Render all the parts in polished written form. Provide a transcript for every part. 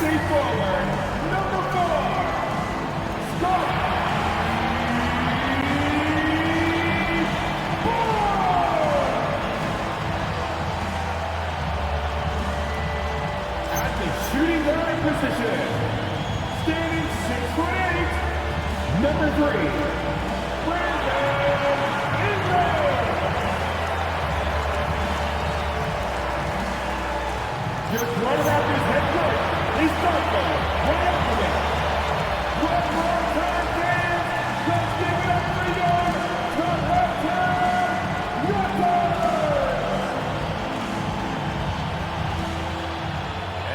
Stay forward, number 4, Scott. At the shooting guard position, standing 6'8", number 3. Your quarterback is head coach. He's Darko. Right up to it. One more time, fans. Let's give it up for your Toronto Raptors.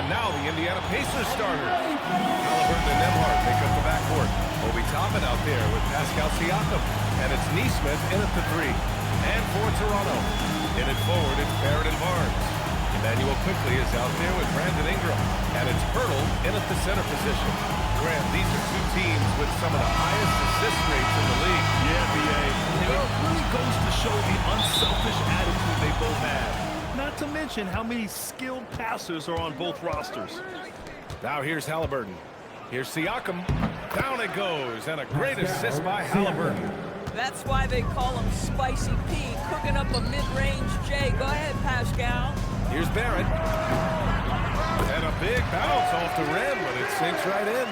And now the Indiana Pacers starters. Halliburton and Nembhard make up the backcourt. Obi Toppin out there with Pascal Siakam. And it's Neesmith in at the 3. And for Toronto, in it forward, it's Barrett and Barnes. Emmanuel quickly is out there with Brandon Ingram. And it's Hurdle in at the center position. Grant, these are two teams with some of the highest assist rates in the league. Yeah, B.A. It really goes to show the unselfish attitude they both have. Not to mention how many skilled passers are on both rosters. Now here's Halliburton. Here's Siakam. Down it goes. And a great assist by Halliburton. That's why they call him Spicy P, cooking up a mid-range J. Go ahead, Pascal. Here's Barrett. And a big bounce off the rim, but it sinks right in.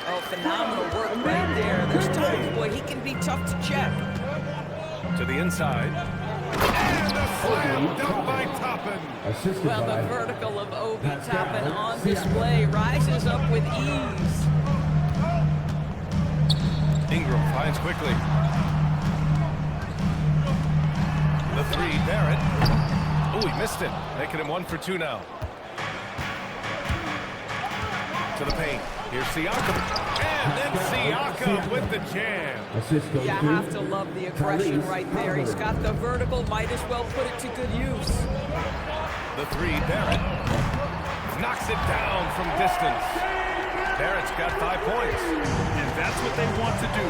Oh, phenomenal work right there. There's times, boy, he can be tough to check. To the inside. And a slam dunk by Toppin. Well, the vertical of Obi Toppin on display rises up with ease. Ingram finds quickly. The 3, Barrett. Oh, he missed it. Making him 1 for 2 now. To the paint. Here's Siakam. And then Siakam with the jam. You have to love the aggression right there. He's got the vertical. Might as well put it to good use. The 3, Barrett. Knocks it down from distance. Barrett's got 5 points. And that's what they want to do.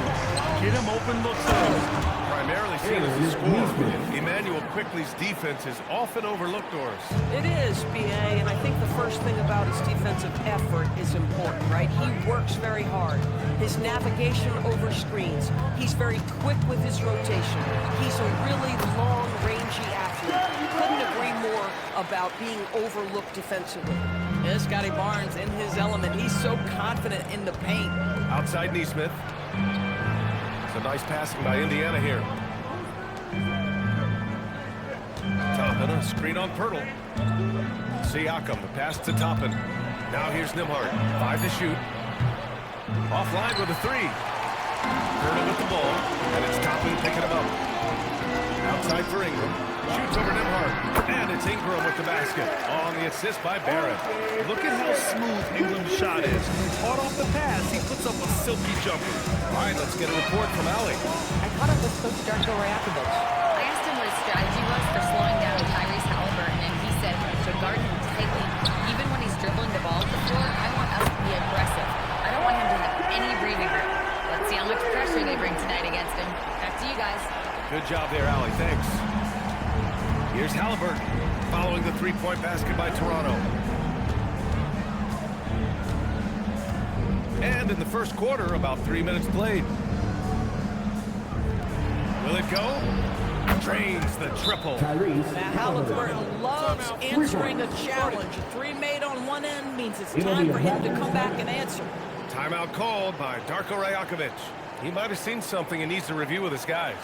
Get him open looks early. Primarily seen as a scorer, Emmanuel Quickly's defense is often overlooked, Doris. It is, B.A., and I think the first thing about his defensive effort is important, right? He works very hard. His navigation over screens. He's very quick with his rotation. He's a really long, rangy athlete. Couldn't agree more about being overlooked defensively. Yeah, Scotty Barnes in his element. He's so confident in the paint. Outside Neesmith. It's a nice passing by Indiana here. Toppin, a screen on Pirtle. Siakam, the pass to Toppin. Now here's Nembhard. 5 to shoot. Offline with a 3. Pirtle with the ball, and it's Toppin picking him up. Outside for Ingram. Shoots over Nembhard. And it's Ingram with the basket. On the assist by Barrett. Look at how smooth Ingram's shot is. Hard off the pass, he puts up a silky jumper. All right, let's get a report from Allie. I caught up with Coach Darko Rajakovic. I asked him what his strategy was for slowing down Tyrese Halliburton, and he said to guard him tightly. Even when he's dribbling the ball to the floor, I want us to be aggressive. I don't want him to have any breathing room. Let's see how much pressure they bring tonight against him. Back to you guys. Good job there, Allie. Thanks. Here's Halliburton following the 3-point basket by Toronto. And in the first quarter, about 3 minutes played. Will it go? Drains the triple. Now Halliburton loves answering a challenge. A 3 made on one end means it's time for him to come back and answer. Timeout called by Darko Rajakovic. He might have seen something and needs to review with his guys.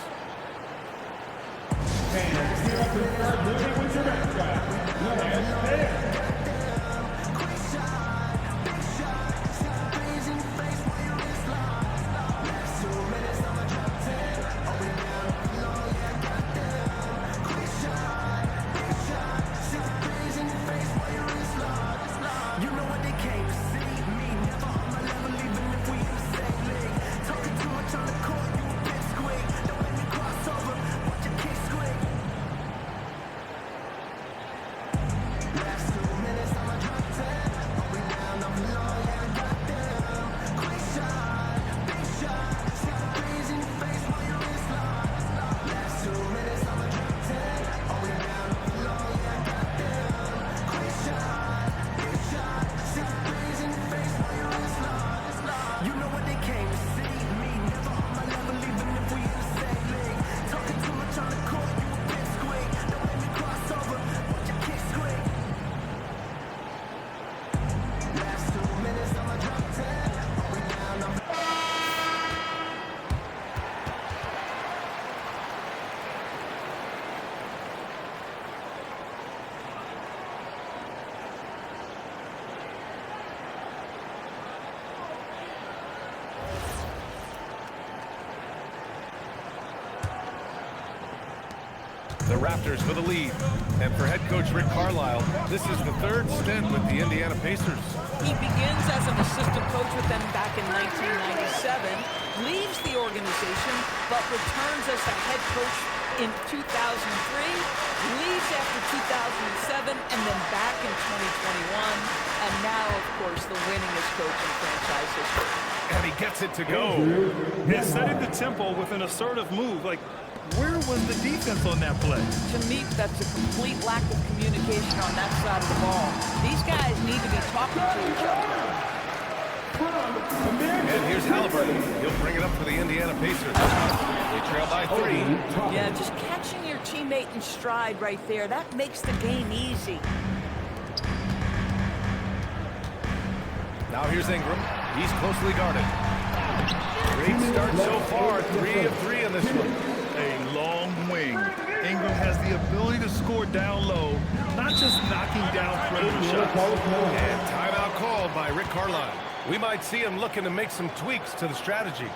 The Raptors with a lead. And for head coach Rick Carlisle, this is the third stint with the Indiana Pacers. He begins as an assistant coach with them back in 1997, leaves the organization, but returns as the head coach in 2003, leaves after 2007, and then back in 2021, and now, of course, the winningest coach in franchise history. And he gets it to go. He's setting the tempo with an assertive move. Like, where was the defense on that play? To me, that's a complete lack of communication on that side of the ball. These guys need to be talking to each other. And here's Halliburton. He'll bring it up for the Indiana Pacers. They trail by 3. Yeah, just catching your teammate in stride right there, that makes the game easy. Now here's Ingram. He's closely guarded. Great start so far. 3 of 3 in this one. A long wing. Ingram has the ability to score down low, not just knocking down perimeter shots. And timeout called by Rick Carlisle. We might see him looking to make some tweaks to the strategy.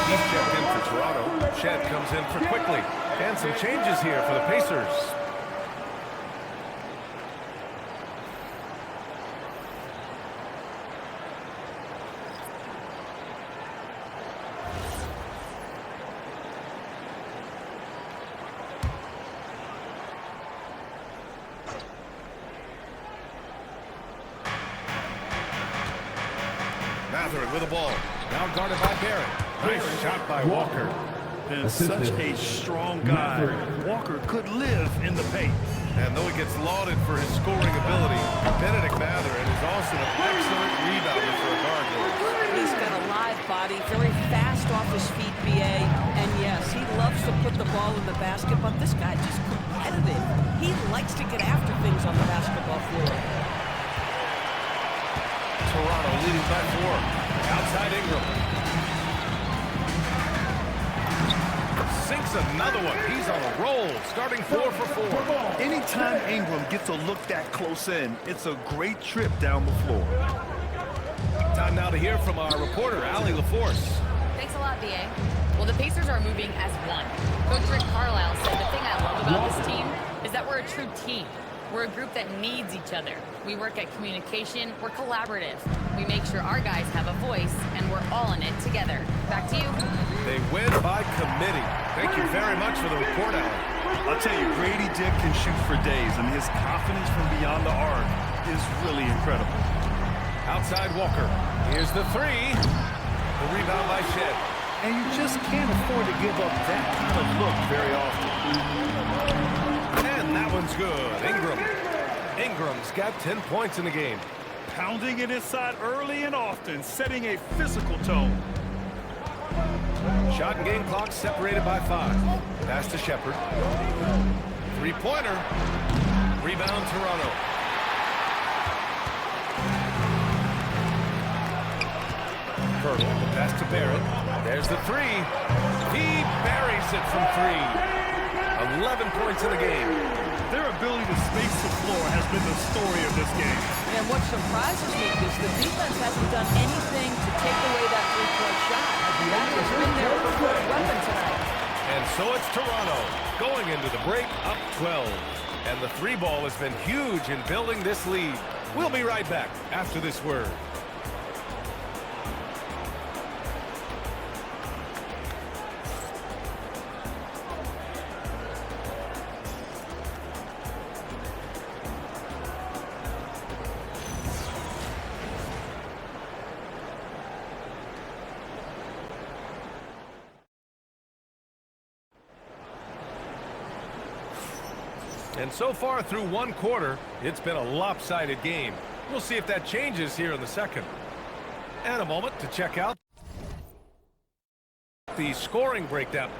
He's checked in for Toronto. Shed comes in for quickly. And some changes here for the Pacers. Matherin with the ball. Now guarded by Barrett. Nice shot by Walker. And such a strong guy. Walker could live in the paint. And though he gets lauded for his scoring ability, Benedict Matherin is also an excellent rebounder for a guard. He's got a live body, very fast off his feet, BA. And yes, he loves to put the ball in the basket, but this guy just competitive. He likes to get after things on the basketball floor. Toronto leading by 4. Outside Ingram. Sinks another one. He's on a roll, starting 4 for 4. Anytime Ingram gets a look that close in, it's a great trip down the floor. Time now to hear from our reporter, Allie LaForce. Thanks a lot, BA. Well, the Pacers are moving as one. Coach Rick Carlisle said the thing I love about this team is that we're a true team. We're a group that needs each other. We work at communication. We're collaborative. We make sure our guys have a voice, and we're all in it together. Back to you. They win by committee. Thank you very much for the report, Allie. I'll tell you, Grady Dick can shoot for days, and his confidence from beyond the arc is really incredible. Outside Walker. Here's the 3. The rebound by Shed. And you just can't afford to give up that kind of look very often. And that one's good. Ingram's got 10 points in the game. Pounding it inside early and often, setting a physical tone. Shot and game clock separated by 5. Pass to Shepard. 3-pointer. Rebound Toronto. Fertile. Pass to Barrett. There's the 3. He buries it from 3. 11 points in the game. Their ability to space the floor has been the story of this game. And what surprises me is the defense hasn't done anything to take away that three-point shot. That has been their preferred weapon tonight. And so it's Toronto going into the break up 12. And the three ball has been huge in building this lead. We'll be right back after this word. And so far through one quarter, it's been a lopsided game. We'll see if that changes here in the second. And a moment to check out the scoring breakdown.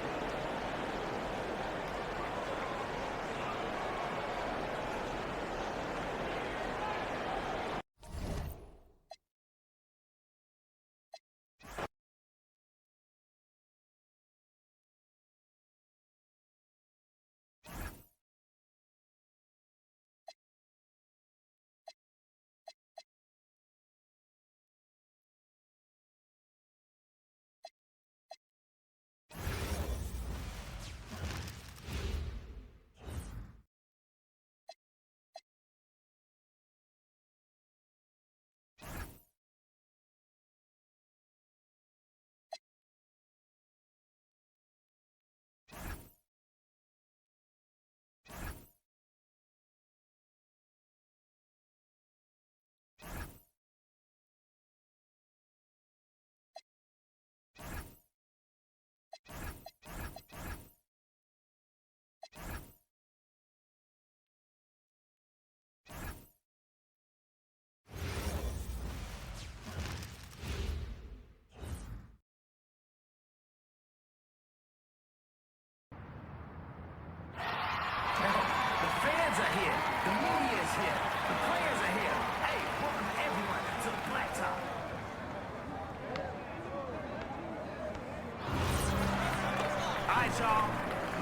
Y'all,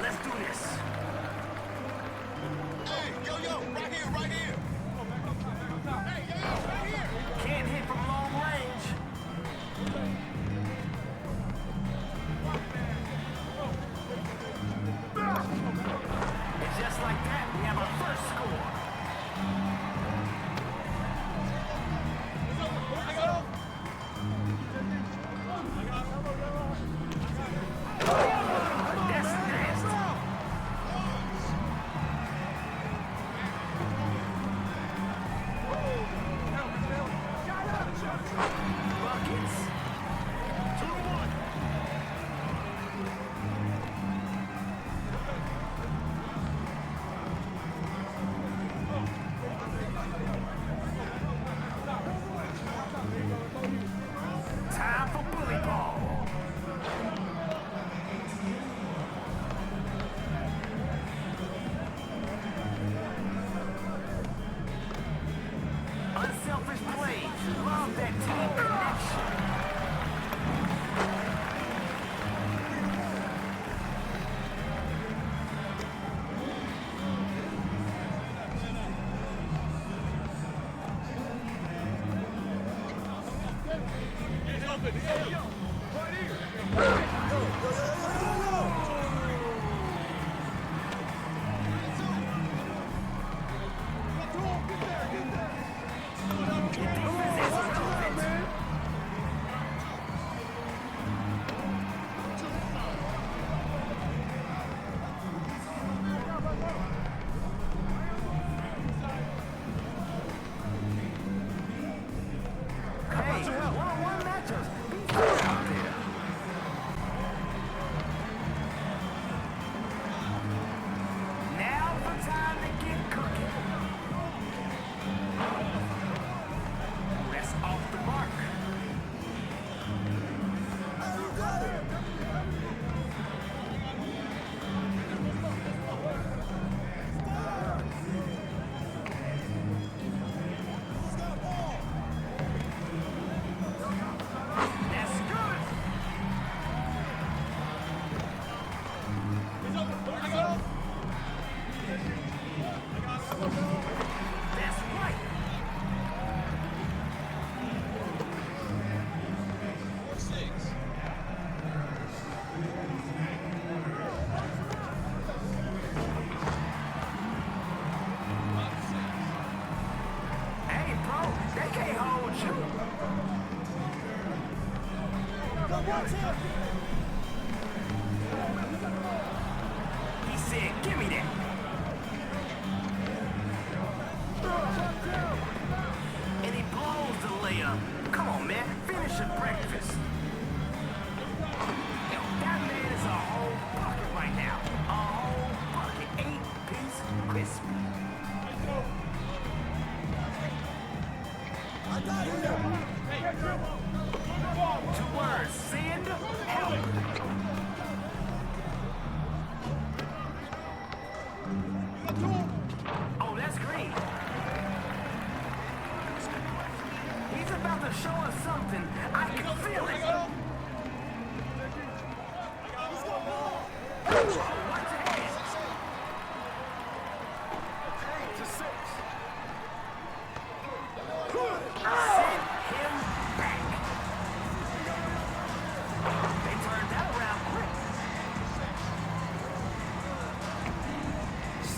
let's do this. Hey, yo, right here, right here. Hey, yo, right here. Can't hit from long range. And just like that, we have our first score. Time for bully ball. Unselfish plays. Love that team connection. Hey, one-on-one matchups. He said, give me that. And he blows the layup. Come on, man. Finish your breakfast. Yo, that man is a whole bucket right now. A whole bucket. 8-piece crispy. Two words. Send help. Oh, that's great. He's about to show us something. I can feel it. Oh, watch your head. Send him back. They turned that around quick. 6-10.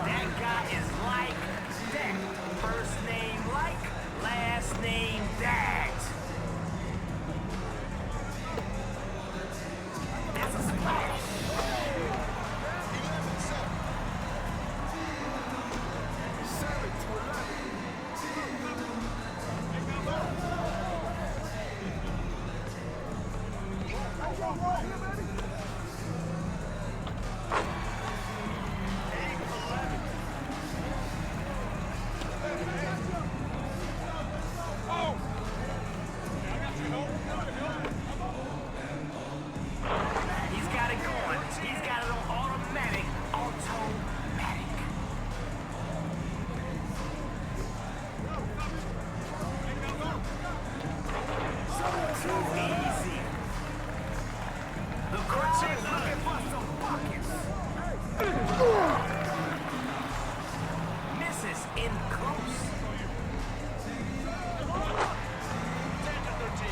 That guy is like that. First name like, last name that. That's a splash. He's got it going. He's got it on automatic. Automatic. Too easy. The crowd is looking for some buckets. Misses in close. 10-13.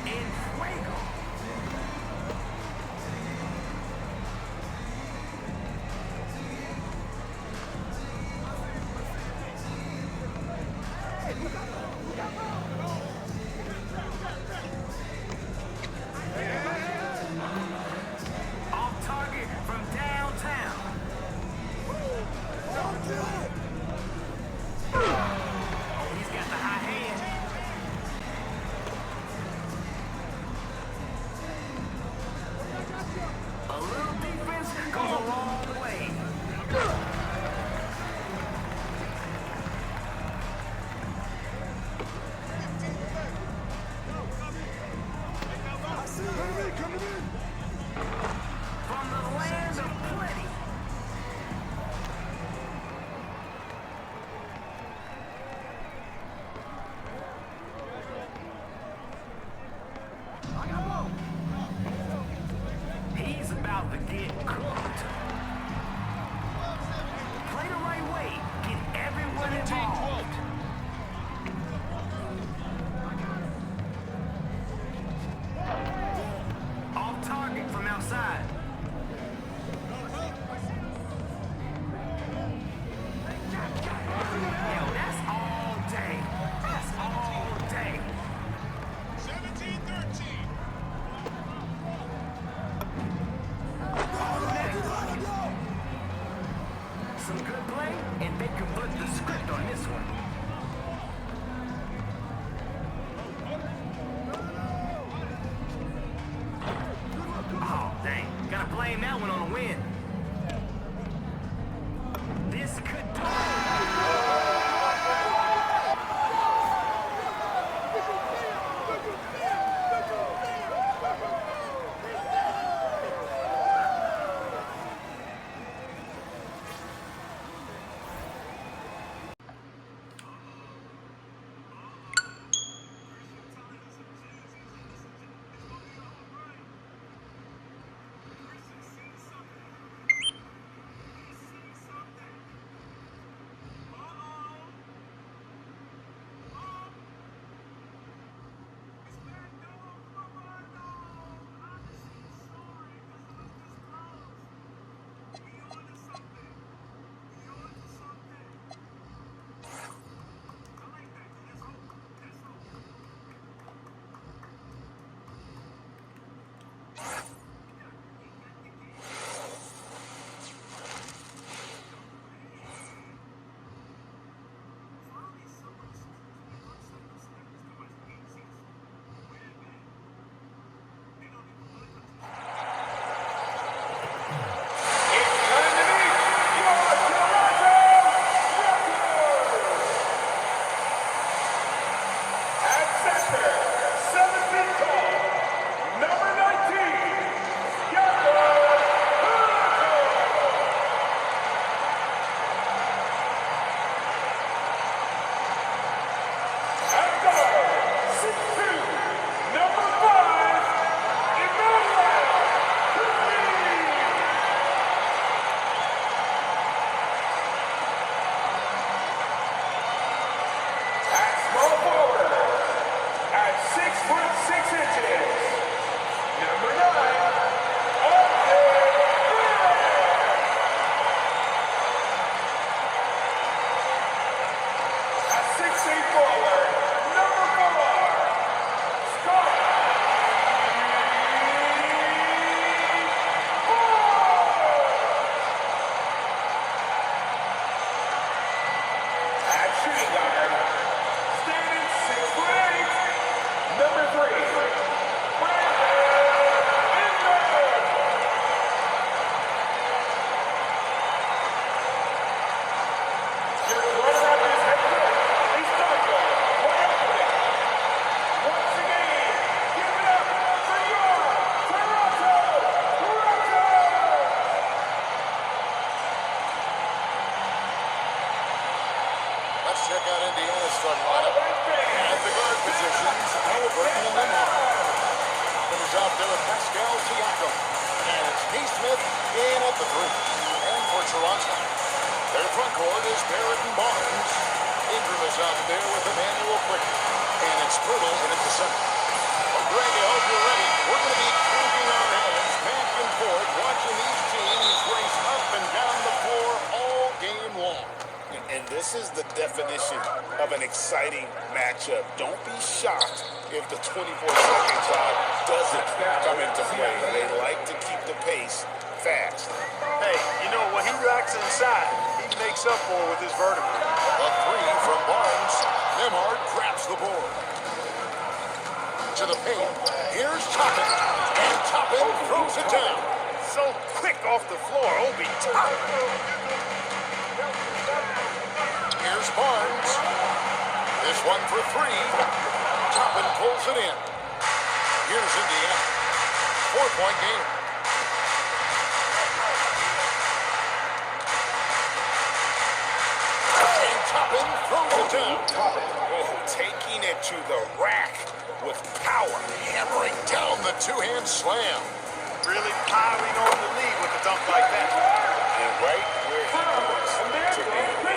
En fuego. Off target from downtown. He's got the high hand. A little defense goes a long way. From the land of plenty. He's about to get cooked. Play the right way. Get everyone involved. Off target from outside. Yo, that's all day. That's all day. 17-13. Some good play, and they can put the script on this one. Oh, dang. Gotta blame that one on the win. This could do check out Indiana's starting lineup. At the guard positions, Halliburton and Limhart. Comes out there with Pascal Siakam. And it's Neesmith in at the 3. And for Toronto, their front court is Barrett and Barnes. Ingram is out there with Emmanuel Quickly. And it's Pirtle in at the 7. Well, Greg, I hope you're ready. We're going to be cranking our heads back and forth, watching these teams race up and down the floor all game long. And this is the definition of an exciting matchup. Don't be shocked if the 24-second clock doesn't come into play. They like to keep the pace fast. Hey, you know, when he rocks inside, he makes up for it with his vertical. A 3 from Barnes. Limhart grabs the board. To the paint. Here's Toppin. And Toppin throws it down. So quick off the floor, Obi Toppin. Here's Barnes. This one for 3. Toppin pulls it in. Here's Indiana. 4-point game. And Toppin throws it down. Oh, taking it to the rack with power. Hammering down the two-hand slam. Really piling on the lead with a dunk like that. And right where he wants to be.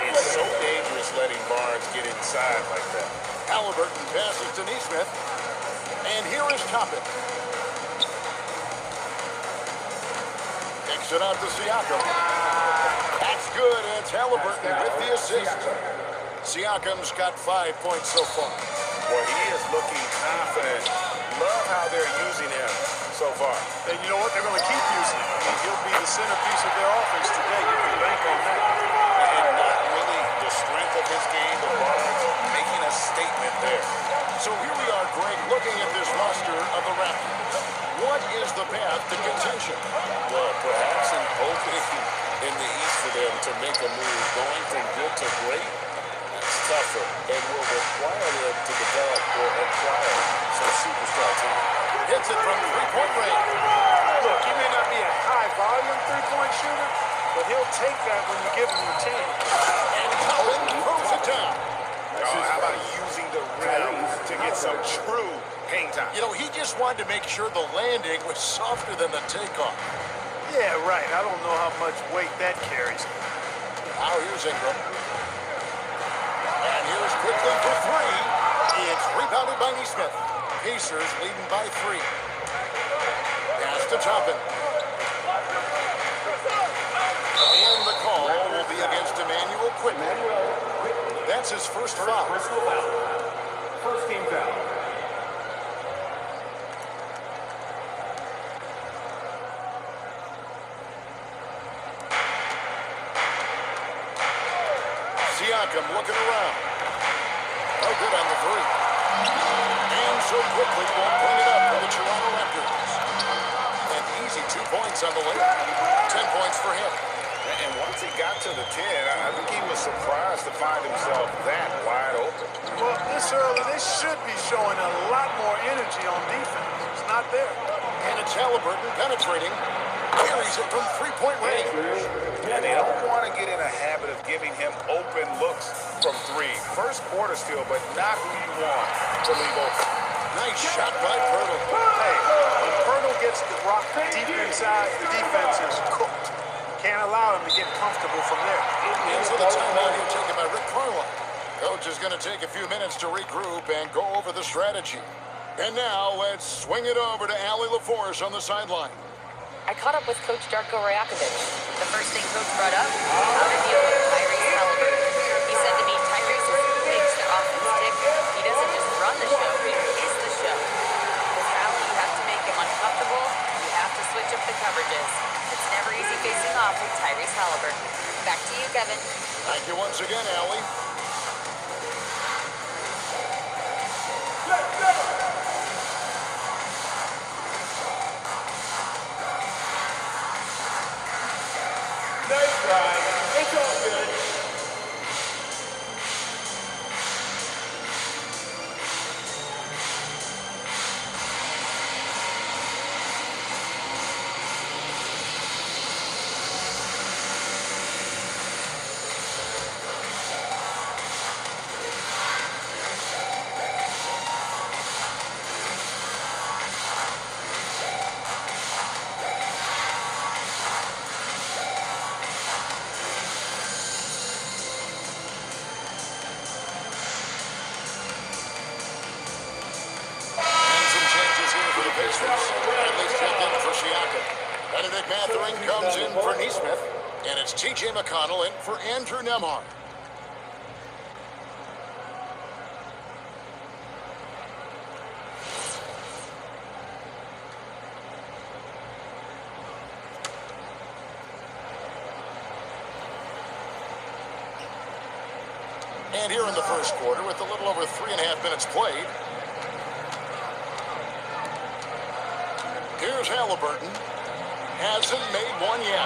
It's so dangerous letting Barnes get inside like that. Halliburton passes to Neesmith. And here is Toppin. Kicks it out to Siakam. That's good. And it's Halliburton with the assist. Siakam's got 5 points so far. Well, he is looking confident. Love how they're using him so far. And you know what? They're going to keep using him. I mean, he'll be the centerpiece of their offense today. You can bank on that. And not really the strength of his game, but Barnes making a statement there. So here we are, Greg, looking at this roster of the Raptors. What is the path to contention? Well, perhaps an opening in the East for them to make a move. Going from good to great, that's tougher and will require them to develop or acquire some superstar team. Hits it from three-point range. Look, he may not be a high-volume three-point shooter, but he'll take that when you give him the chance. And Toppin throws it down. How about using the rim to get some true hang time? You know, he just wanted to make sure the landing was softer than the takeoff. Yeah, right. I don't know how much weight that carries. Now here's Ingram. And here's Quickly for 3. It's rebounded by Neesmith. Pacers leading by 3. Pass to Toppin. And the call will be against Emmanuel Quickly. That's his first foul. First team foul. Siakam looking around. No good on the 3. And so Quickly won't bring it up for the Toronto Raptors. An easy 2 points on the layup. 10 points for him. And once he got to the 10, I think he was surprised to find himself that wide open. Well, this early, they should be showing a lot more energy on defense. It's not there. And it's Halliburton penetrating. Carries it from 3-point range. And they don't want to get in a habit of giving him open looks from 3. First quarter still, but not who you want to leave open. Nice shot by Pirtle. Hey, when Pirtle gets the rock deep inside, the defense is cooked. Can't allow him to get comfortable from there. And so the timeout here taken by Rick Carlisle. Coach is going to take a few minutes to regroup and go over the strategy. And now let's swing it over to Allie LaForce on the sideline. I caught up with Coach Darko Rajakovic. The first thing Coach brought up, how to deal with Tyrese Halliburton. He said to me, Tyrese makes the offense tick. He doesn't just run the show, he is the show. With Allie, you have to make him uncomfortable. You have to switch up the coverages. It's never easy facing off with Tyrese Halliburton. Back to you, Kevin. Thank you once again, Allie. Nice try. It's all good. Benedict Mathurin comes in for Neesmith, and it's T.J. McConnell in for Andrew Nemhart. And here in the first quarter, with a little over 3.5 minutes played, here's Halliburton. Hasn't made one yet.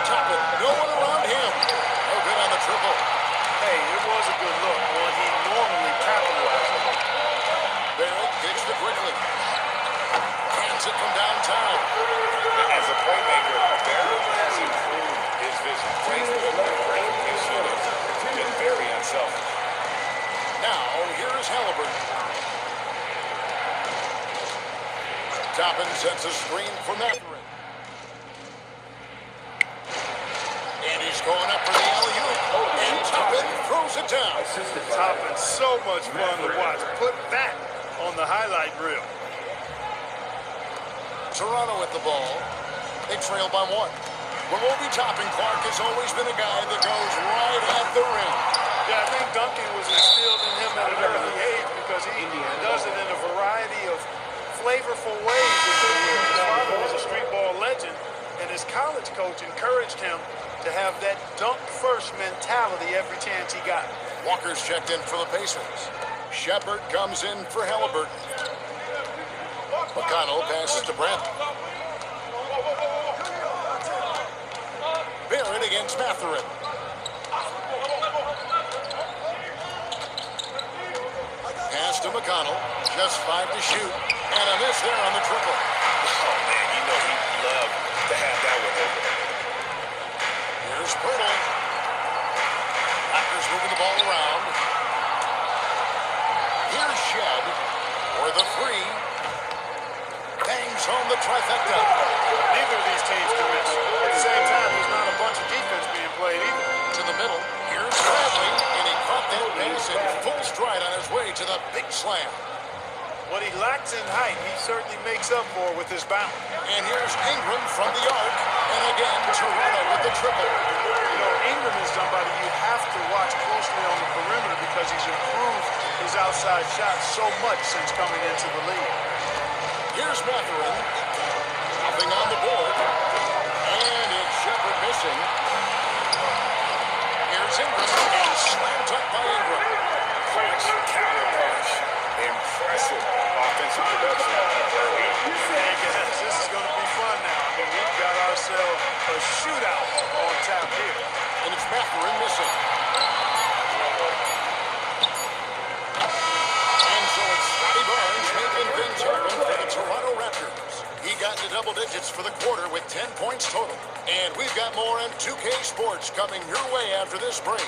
Toppin, no one around him. No good on the triple. Hey, it was a good look. One he normally capitalizes on. Barrett pitched to Quickly. Hands it from downtown. As a playmaker, Barrett has improved his vision. Great movement, great initiative. Been very unselfish. Now, here is Halliburton. Toppin sets a screen for Mathurin. And he's going up for the alley-oop. And Toppin throws it down. Toppin, so much fun to watch. Put that on the highlight reel. Toronto with the ball. They trail by 1. Well, Obi Toppin Clark has always been a guy that goes right at the rim. Yeah, I think Duncan was instilled in him at an early age because he does it in a variety of flavorful ways. His father was a street ball legend, and his college coach encouraged him to have that dunk-first mentality every chance he got. Walker's checked in for the Pacers. Shepard comes in for Halliburton. McConnell passes to Brent. Barrett against Mathurin. Pass to McConnell. Just 5 to shoot. And a miss there on the triple. Oh, man, you know he'd love to have that one over there. Here's Pirtle. Packers moving the ball around. Here's Shed for the 3. Bangs home the trifecta. Neither of these teams can miss. At the same time, there's not a bunch of defense being played either. To the middle. Here's Bradley. And he caught that pass in full stride on his way to the big slam. What he lacks in height, he certainly makes up for with his bounce. And here's Ingram from the arc. And again, Toronto with the triple. You know, Ingram is somebody you have to watch closely on the perimeter because he's improved his outside shot so much since coming into the league. Here's Mathurin. Nothing on the board. And it's Shepard missing. Here's Ingram. And slammed up by Ingram. Clutch, counter punch. Impressive offensive production early. Hey guys, this is going to be fun now. I mean, we've got ourselves a shootout on tap here. And it's Mathurin missing. And so it's Scotty Barnes making things happen for the Toronto Raptors. He got into double digits for the quarter with 10 points total. And we've got more on 2K Sports coming your way after this break.